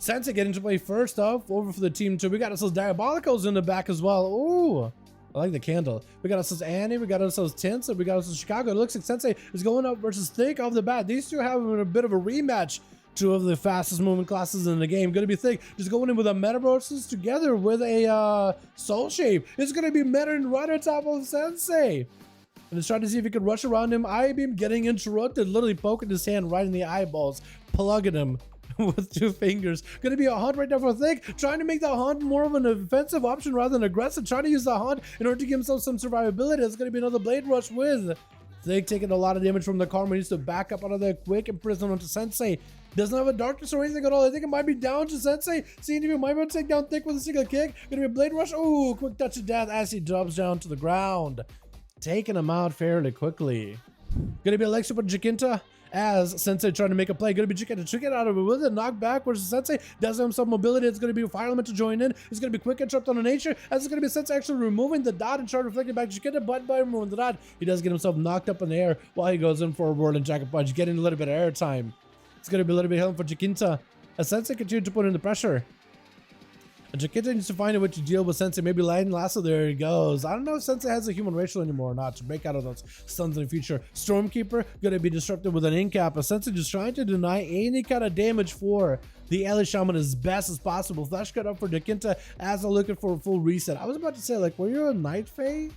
Sensei getting to play first off. Over for the team 2. We got ourselves Diabolicals in the back as well. Ooh. I like the candle. We got ourselves Annie, we got ourselves Tints, and we got ourselves Chicago. It looks like Sensei is going up versus Thick off the bat. These two having a bit of a rematch. Two of the fastest moving classes in the game. Gonna be Thick just going in with a Metamorphosis together with a Soul Shape. It's gonna be Meta right on top of Sensei. And he's trying to see if he can rush around him. Eye Beam getting interrupted, literally poking his hand right in the eyeballs, plugging him with 2 fingers. Gonna be a hunt right now for Thick, trying to make the hunt more of an offensive option rather than aggressive, trying to use the hunt in order to give himself some survivability. It's gonna be another Blade Rush with Thick taking a lot of damage from the Karma. He needs to back up out of there quick and prison onto Sensei. Doesn't have a darkness or anything at all. I think it might be down to Sensei. Seeing if he might be able to take down Thick with a single kick. Gonna be a Blade Rush. Ooh, quick touch of death as he drops down to the ground. Taking him out fairly quickly. Gonna be Alexia with Jacinta as Sensei trying to make a play. Gonna be Jacinta to get out of it with a knockback where Sensei does have some mobility. It's gonna be a Fire Element to join in. It's gonna be quick interrupt on the nature as it's gonna be Sensei actually removing the dot and trying to reflect it back to Jacinta, but by removing the dot, he does get himself knocked up in the air while he goes in for a Whirling Jacket Punch, getting a little bit of air time. It's gonna be a little bit healing for Jacinta as Sensei continues to put in the pressure. And Jacinta needs to find a way to deal with Sensei. Maybe Lightning Lasso, there he goes. I don't know if Sensei has a human racial anymore or not to break out of those stuns in the future. Stormkeeper gonna be disrupted with an incap. Sensei just trying to deny any kind of damage for the Ellie Shaman as best as possible. Flash cut up for Jacinta as they're looking for a full reset. I was about to say, like, were you a Night Fae?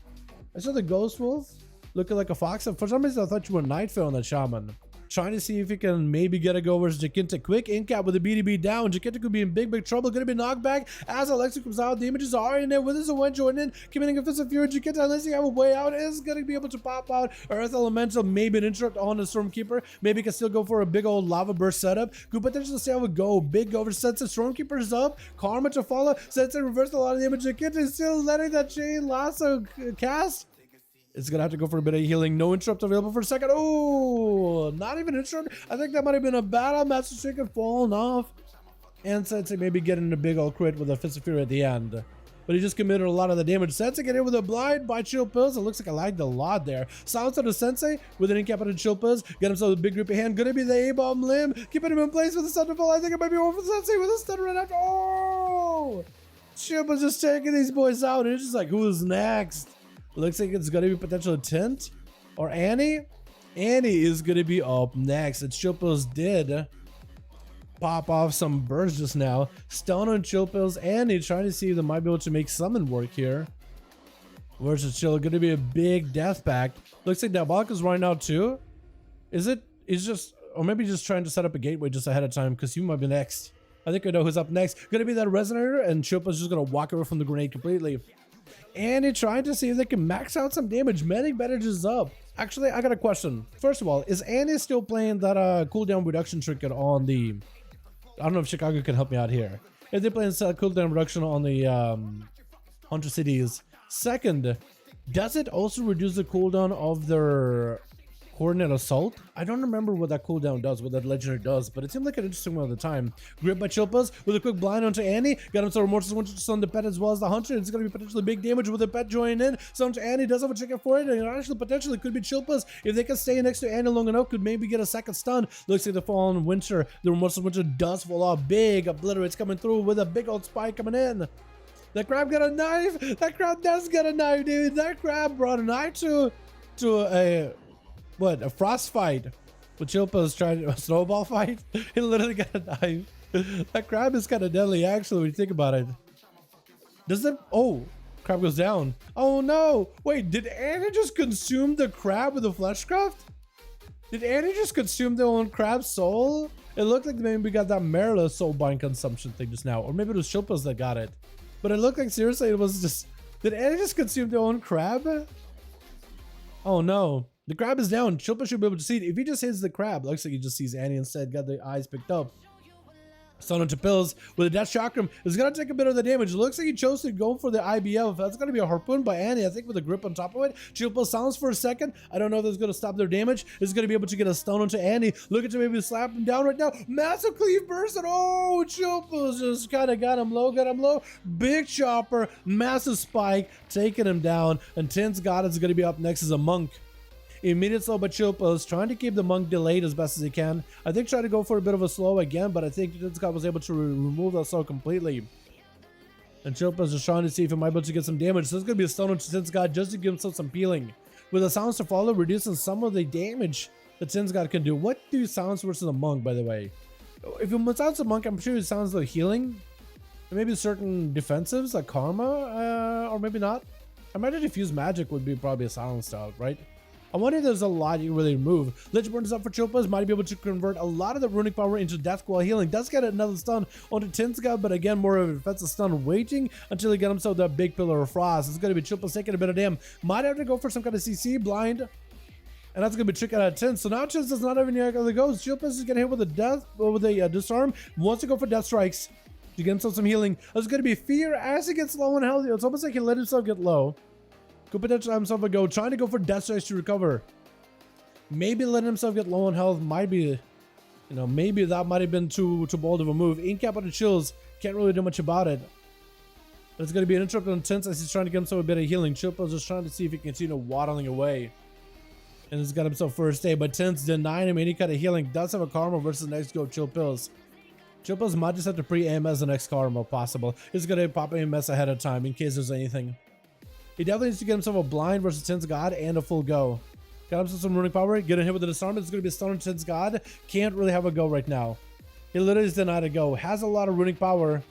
I saw the Ghost Wolf looking like a fox. For some reason, I thought you were a Night Fae on that Shaman. Trying to see if he can maybe get a go versus Jacinta. Quick incap with the BDB down. Jacinta could be in big trouble. Gonna be knocked back as Alexa comes out. The images are in there with his one joining in. Committing offensive fury. Jacinta, unless you have a way out, is gonna be able to pop out. Earth Elemental, maybe an interrupt on the Stormkeeper. Maybe can still go for a big old lava burst setup. Could potentially see how it go. Big go over Sensei. Stormkeeper is up. Karma to follow. Sensei reversed a lot of damage. Jacinta is still letting that chain lasso cast. It's gonna have to go for a bit of healing. No interrupt available for a second. Oh, not even interrupt. I think that might have been a battle. Master Shaker falling off. And Sensei maybe getting a big old crit with a Fist of Fury at the end. But he just committed a lot of the damage. Sensei get in with a blind by Chill Pills. It looks like I lagged a lot there. Silence out of Sensei with an incapacitated Chill Pills. Get himself a big grippy hand. Gonna be the A-bomb limb. Keeping him in place with the Thunderfall. I think it might be over for Sensei with a stun right after. Oh! Chill Pills just taking these boys out. And it's just like, who's next? Looks like it's gonna be potential Tint or Annie. Annie is gonna be up next. And Chill Pills did pop off some bursts just now. Stun on Chill Pills. Annie trying to see if they might be able to make summon work here. Versus Chill, gonna be a big death pact. Looks like Diabolic is running out too. Is it? He's just, or maybe just trying to set up a gateway just ahead of time because he might be next. I think I know who's up next. Gonna be that Resonator, and Chill Pills just gonna walk away from the grenade completely. And they're trying to see if they can max out some damage. Medic bandages up. Actually, I got a question. First of all, is Annie still playing that cooldown reduction trinket on the... I don't know if Chicago can help me out here. If they're playing cooldown reduction on the Hunter Cities. Second, does it also reduce the cooldown of their Coordinate Assault? I don't remember what that cooldown does, what that legendary does, but it seemed like an interesting one at the time. Grip by Chilpas with a quick blind onto Annie. Got himself Remorseless Winter to stun the pet as well as the Hunter. It's going to be potentially big damage with the pet joining in. So Annie does have a ticket for it, and it actually potentially could be Chilpas. If they can stay next to Annie long enough, could maybe get a second stun. Looks like the Fallen Winter. The Remorseless Winter does fall off. Big Obliterate's coming through with a big old spike coming in. That crab got a knife. That crab does get a knife, dude. That crab brought a knife to a frost fight. But Chilpa's trying to a snowball fight. He literally got a knife. That crab is kind of deadly, actually, when you think about it. Does it? Oh, crab goes down. Oh no! Wait, did Annie just consume the crab with the fleshcraft? Did Annie just consume their own crab soul? It looked like maybe we got that Marilla soulbind consumption thing just now, or maybe it was Chilpa's that got it. But it looked like seriously it was just. Did Annie just consume their own crab? Oh no. The crab is down. Chilpa should be able to see it. If he just hits the crab, looks like he just sees Annie instead. Got the eyes picked up. Stun onto Pills with a Death Chakram is going to take a bit of the damage. It looks like he chose to go for the IBF. That's going to be a harpoon by Annie, I think, with a grip on top of it. Chilpa sounds for a second. I don't know if that's going to stop their damage. It's going to be able to get a stun onto Annie. Looking to maybe slap him down right now. Massive cleave burst, and oh, Chilpa's just kind of got him low. Big chopper, massive spike, taking him down. And Tin's God is going to be up next as a monk. Immediate slow by Chilpos, trying to keep the monk delayed as best as he can. I think try to go for a bit of a slow again, but I think this guy was able to remove that slow completely. And Chilpos is trying to see if he might be able to get some damage. So it's going to be a stun on Tin's God just to give himself some healing. With the sounds to follow, reducing some of the damage that Tin's God can do. What do sounds versus a monk, by the way? If it sounds a monk, I'm sure it sounds like healing. Maybe certain defensives like karma, or maybe not. I imagine diffuse magic would be probably a silenced out, right? I wonder if there's a lot you really remove. Lichborn is up for Chilpos, might be able to convert a lot of the runic power into death while healing. Does get another stun onto Tinska, but again, more of a defensive stun, waiting until he gets himself that big pillar of frost. It's going to be Chilpos taking a bit of damage. Might have to go for some kind of CC blind, and that's going to be trick out of 10. So now Chins does not have any other goes. Chilpos is getting hit with a disarm. Wants to go for death strikes to get himself some healing. There's going to be fear as he gets low and healthy. It's almost like he let himself get low. Could potentially have himself a go, trying to go for death strikes to recover. Maybe letting himself get low on health might be, maybe that might have been too bold of a move. Incap on the chills, can't really do much about it. But it's going to be an interrupt on Tense as he's trying to get himself a bit of healing. Chilpo's just trying to see if he can continue waddling away. And he's got himself first aid, but Tense denying him any kind of healing. Does have a karma versus the next go Chilpils. Chilpils might just have to pre-AMS the next karma if possible. He's going to pop AMS ahead of time in case there's anything. He definitely needs to get himself a blind versus Tense God and a full go. Got himself some runic power, getting hit with the disarm. It's going to be a stun on Tense God. Can't really have a go right now. He literally is denied a go. Has a lot of runic power.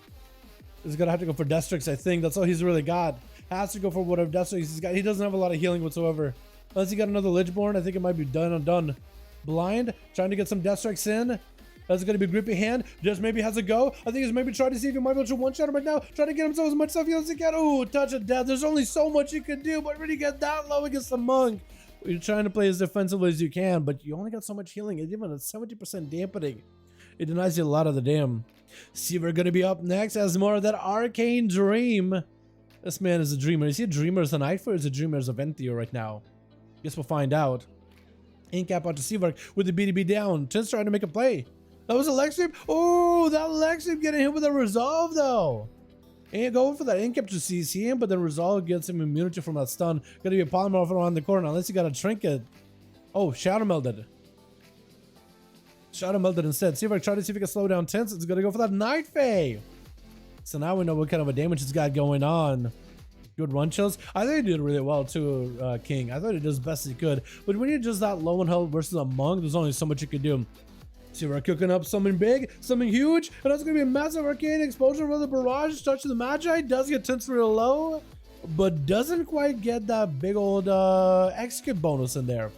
He's going to have to go for Death Strikes, I think. That's all he's really got. Has to go for whatever Death Strikes he's got. He doesn't have a lot of healing whatsoever. Unless he got another Lichborn, I think it might be done and done. Blind, trying to get some Death Strikes in. That's going to be Grippy Hand. Just maybe has a go. I think he's maybe trying to see if he might be able to one-shot him right now. Trying to get himself as much stuff as he can. Oh, touch of death. There's only so much you can do, but when you get that low against the monk, you're trying to play as defensively as you can, but you only got so much healing. It's even a 70% dampening. It denies you a lot of the dam. See, we're going to be up next as more of that arcane dream. This man is a dreamer. Is he a dreamer as a Nightfall or is he a dreamer as a Ventio right now? Guess we'll find out. Incap onto Seavark with the BDB down. Tin's trying to make a play. That was a leg sweep. Oh, that leg sweep getting hit with a resolve though. Ain't going for that Incap to CC him, but then resolve gets him immunity from that stun. Gonna be a polymorph around the corner unless you got a trinket. Oh, Shadow Melded. Shadow Melded instead. Seavark try to see if he can slow down Tense. It's gonna go for that Night Fae. So now we know what kind of a damage it's got going on. Good run chills. I think he did really well too, King. I thought he did as best as he could. But when you're just that low in health versus a monk, there's only so much you can do. See, we're cooking up something big, something huge, and that's going to be a massive arcane explosion with a barrage. Touch the Magi does get Tense real low, but doesn't quite get that big old execute bonus in there.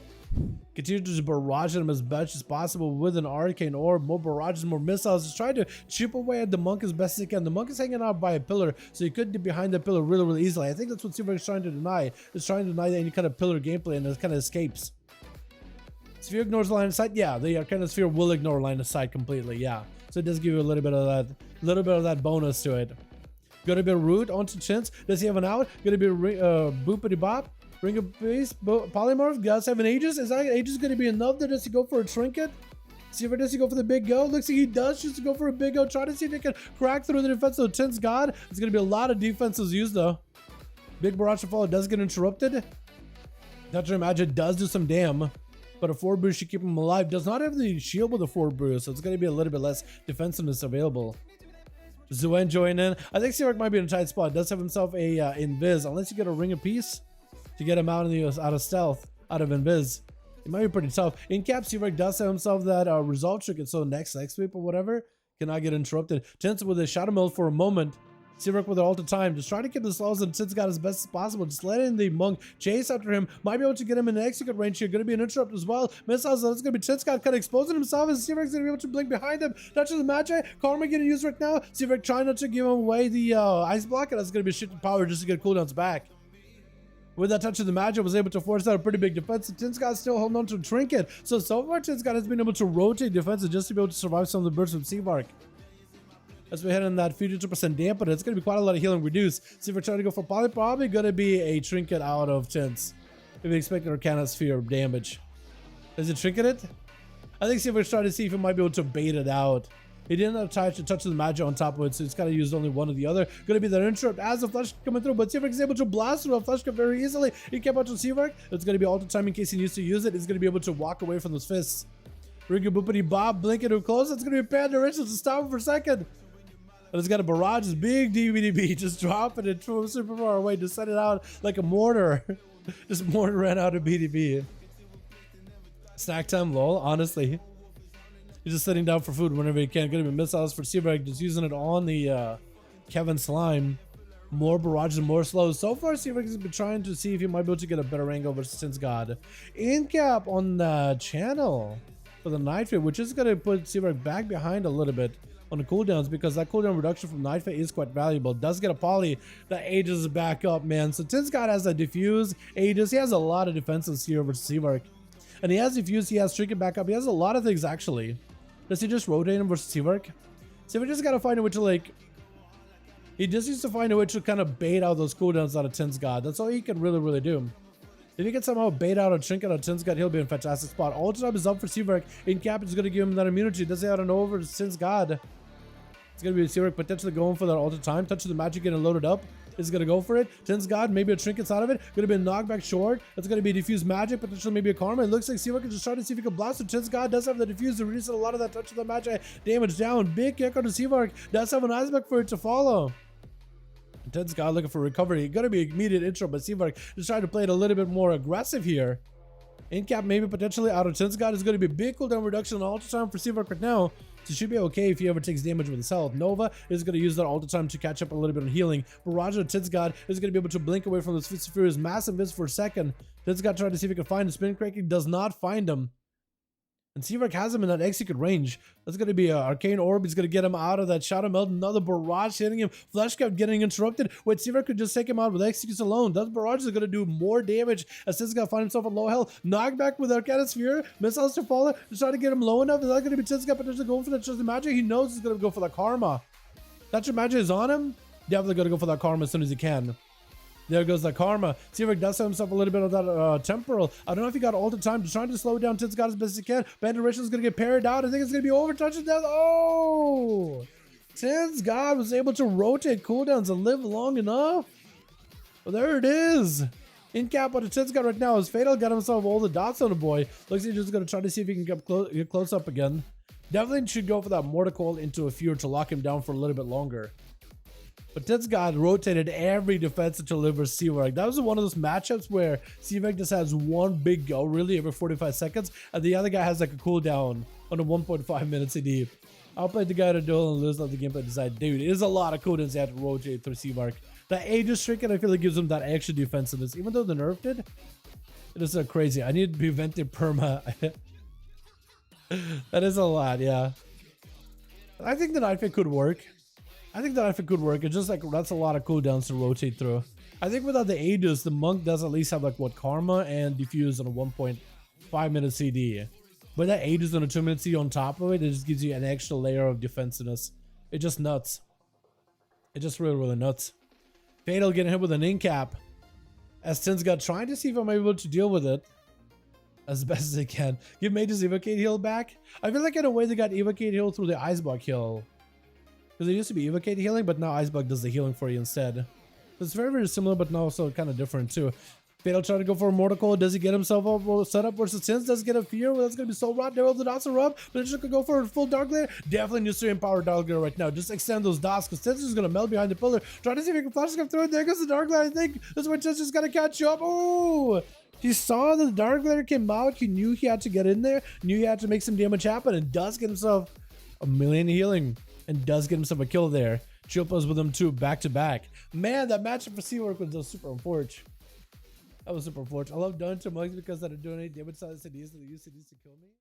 Continue to just barrage him as best as possible with an arcane orb, more barrages, more missiles. Just trying to chip away at the monk as best as he can. The monk is hanging out by a pillar, so he could get behind the pillar really, really easily. I think that's what Seavark is trying to deny. Is trying to deny any kind of pillar gameplay, and it kind of escapes. Sphere ignores the line of sight. Yeah, the Arcana Sphere will ignore line of sight completely. Yeah, so it does give you a little bit of that bonus to it. Gonna be a root onto Chintz. Does he have an out? Gonna be a boopity bop. Ring of base polymorph. Does have an Aegis? Is that Aegis gonna be enough? Does he go for a trinket? See if does he go for the big go? Looks like he does choose to go for a big go. Try to see if he can crack through the defense of Chintz God. It's gonna be a lot of defenses used though. Big barrage to follow does get interrupted. Touch Imagine does do some damn. But a forward boost should keep him alive. Does not have the shield with a forward boost, so it's going to be a little bit less defensiveness available. Zuen joining in. I think Seavark might be in a tight spot. Does have himself a invis, unless you get a ring of peace to get him out of stealth, out of invis. It might be pretty tough. In cap, Seavark does have himself that resolve trick, and so next sweep or whatever cannot get interrupted. Tense with a shadow meld for a moment. Seavark with it all the time, just trying to keep the slows and Tin's got as best as possible. Just letting the monk chase after him. Might be able to get him in an execute range here. Gonna be an interrupt as well. Missiles, that's gonna be Tin's got kind of exposing himself, and Seavark's gonna be able to blink behind him. Touches the Magi. Karma getting used right now. Seavark trying not to give him away the ice block, and that's gonna be shifted power just to get cooldowns back. With that touch of the Magi, was able to force out a pretty big defense. Tinskot's still holding on to a trinket. So far, Tinskot has been able to rotate defenses just to be able to survive some of the bursts from Seavark. As we head in that 52% dampen, it's going to be quite a lot of healing reduced. See if we're trying to go for poly, probably going to be a trinket out of Tints. If we expect an Arcana Sphere damage. Is it trinket it? I think see if we're trying to see if we might be able to bait it out. He didn't have time to touch the magic on top of it, so he's gotta use only one or the other. Gonna be that interrupt as the flash coming through, but Seaverk is able to blast through a flash cut very easily. He kept out to Seaverk. It's gonna be all the time in case he needs to use it. He's gonna be able to walk away from those fists. Rinky boopity bob, blinking too close. It's gonna be Panda Ritual to stop him for a second. And it's got a barrage, this big DVDB, just dropping it from super far away to set it out like a mortar. Just mortar ran out of BDB. Snack time, lol, honestly. He's just sitting down for food whenever he can. Gonna be missiles for Seaverk, just using it on the Kevin Slime. More barrages and more slows. So far, Seaverk has been trying to see if he might be able to get a better angle versus Sin's God. In cap on the channel for the Night Fit, which is gonna put Seaverk back behind a little bit on the cooldowns, because that cooldown reduction from Night Fit is quite valuable. Does get a poly that Aegis back up, man. So Sin's God has a diffuse Aegis. He has a lot of defenses here versus Seaverk. And he has diffuse, he has Shrink back up. He has a lot of things actually. Does he just rotate him versus Seaverk? Seaverk just gotta find a way to like... He just needs to find a way to kind of bait out those cooldowns out of Tin's God. That's all he can really do. If he can somehow bait out or shrink out of Tin's God, he'll be in a fantastic spot. Ultra time is up for Seaverk. In cap is gonna give him that immunity. Does he have an over Tin's God? It's gonna be Seaverk potentially going for that ultra time. Touch of the magic getting loaded up. Is gonna go for it. Tin's God, maybe a trinkets out of it. Gonna be a knockback short. That's gonna be diffuse magic, potentially maybe a karma. It looks like Seaverk can just try to see if he can blast. So Tin's God does have the diffuse to reduce a lot of that touch of the magic damage down. Big kick on the Seaverk. Does have an iceberg for it to follow. Tin's God looking for recovery. Gonna be immediate intro, but Seaverk just trying to play it a little bit more aggressive here. In cap maybe potentially out of Tin's God is gonna be a big cooldown reduction on ultra time for Seaverk right now. So it should be okay if he ever takes damage with his health. Nova is going to use that all the time to catch up a little bit on healing. Barrage of Tin's God is going to be able to blink away from this Fist of Fury's massive miss for a second. Tin's God trying to see if he can find him. Spin Cracking does not find him. And Seaverk has him in that execute range. That's going to be an Arcane Orb. He's going to get him out of that Shadow Melt. Another Barrage hitting him. Flesh Cap getting interrupted. Wait, Seaverk could just take him out with executes alone. That Barrage is going to do more damage as Tin's God find himself at low health. Knockback with Arcane Sphere. Missiles to fall. Just trying to get him low enough. Is that going to be Tin's God potentially going for that Trusted Magic? He knows he's going to go for that Karma. That Magic is on him. Definitely going to go for that Karma as soon as he can. There goes the Karma. Seaverk does have himself a little bit of that temporal. I don't know if he got all the time. Just trying to slow down Tin's God as best as he can. Banderation is going to get parried out. I think it's going to be over. Touch of death. Oh! Tin's God was able to rotate cooldowns and live long enough. Well, there it is. In cap, what Tin's God right now is Fatal got himself all the dots on the boy. Looks like he's just going to try to see if he can get close up again. Definitely should go for that Mortar Coil into a Fear to lock him down for a little bit longer. But Tin's God rotated every defense to deliver Seaverk. That was one of those matchups where Seaverk just has one big go really every 45 seconds, and the other guy has like a cooldown on a 1.5 minute CD. I'll play the guy to duel and lose, let the gameplay decide. Dude, it is a lot of cooldowns you have to rotate through Seaverk. The Aegis Shrinking, I feel like gives him that extra defensiveness, even though the nerf did. It is so crazy. I need to prevent the perma. That is a lot, yeah. I think the Night Fit could work. It's just like that's a lot of cooldowns to rotate through. I think without the Aegis, the Monk does at least have like what Karma and Diffuse on a 1.5 minute CD. But that Aegis on a 2 minute CD on top of it, it just gives you an extra layer of defensiveness. It's just nuts. It's just really nuts. Fatal getting hit with an in-cap. As Tin's God trying to see if I'm able to deal with it as best as they can. Give Mage's Evocate heal back. I feel like in a way they got Evocate heal through the Icebug heal. Because it used to be Evocate healing, but now Icebug does the healing for you instead. So it's very similar, but now also kind of different too. Fatal trying to go for a Mortal Coil. Does he get himself up set up versus Tins? Does he get a Fear? Well, that's going to be so rot. There will the dots are rub. But it's just going to go for a full Dark Layer. Definitely needs to empower Dark Layer right now. Just extend those dots because Tins is going to melt behind the pillar. Trying to see if he can flash come through it. There goes the Dark Layer. I think this is where Tins is going to catch you up. Oh! He saw the Dark Layer came out. He knew he had to get in there. Knew he had to make some damage happen. And does get himself a million healing. And does get himself a kill there. Chilpas with them too, back to back. Man, that matchup for Seaverk was just super unfortunate. That was super unfortunate. I love Dungeon Monks because they're doing damage size CDs that they use CDs to kill me.